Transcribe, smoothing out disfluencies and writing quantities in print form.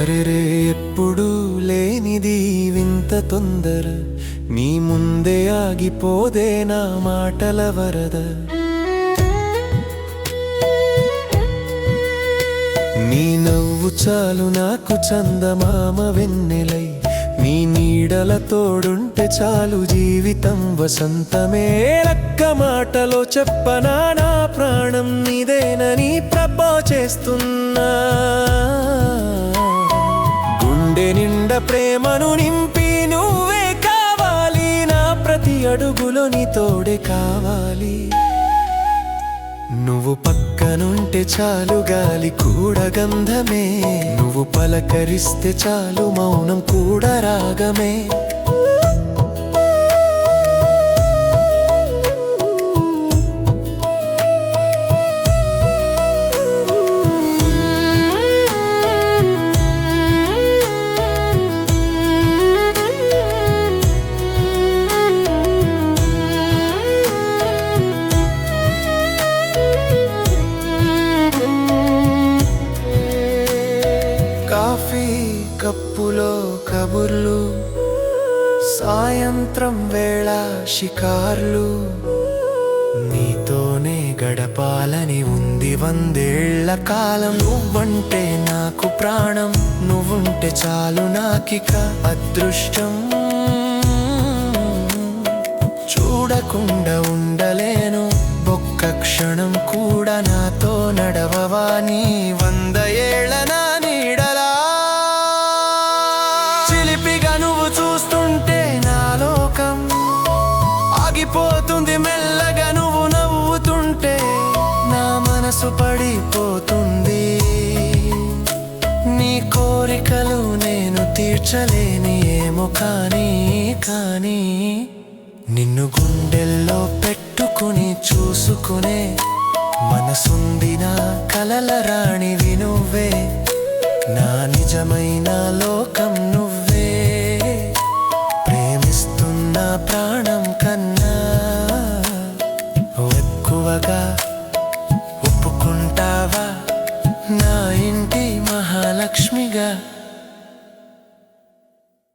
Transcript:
అరెరే ఎప్పుడు లేనిది వింత తొందర, నీ ముందే ఆగిపోదే నా మాటల వరద. నీ నవ్వు చాలు నాకు చందమామ వెన్నెలై, నీ నీడల తోడుంటే చాలు జీవితం వసంతమే. లక్క మాటలో చెప్పనా నా ప్రాణం నీదేనని ప్రపోజ్ చేస్తున్నా. గుండె నిండా ప్రేమను నింపి నువ్వే కావాలి, నా ప్రతి అడుగులో నీ తోడే కావాలి. నువ్వు పక్కనుంటే చాలు గాలి కూడా గంధమే, నువ్వు పలకరిస్తే చాలు మౌనం కూడా రాగమే. కాఫీ కప్పులో కబుర్లు, సాయంత్రం వేళ షికార్లు, నీతోనే గడపాలని ఉంది 100 ఏళ్ల కాలం. నువ్వంటే నాకు ప్రాణం, నువ్వుంటే చాలు నాకిక అదృష్టం. చూడకుండా ఉండలేను ఒక్క క్షణం కూడా, నాతో నడవవా నీ 100 ఏళ్ల నా నీడలా. చిలిపిగా నువ్వు చూస్తుంటే నా లోకం ఆగిపోతుంది, మెల్లగా నువ్వు నవ్వుతుంటే నా మనసు పడిపోతుంది. నీ కోరికలు నేను తీర్చలేని ఏమో కానీ నిన్ను గుండెల్లో పెట్టుకుని చూసుకునే మనసుంది నా కలల రాణివి నువ్వే, నా నిజమైన లోకం నువ్వే. ప్రేమిస్తున్న ప్రాణం కన్నా ఎక్కువగా ఒప్పుకుంటావా నా ఇంటి మహాలక్ష్మిగా.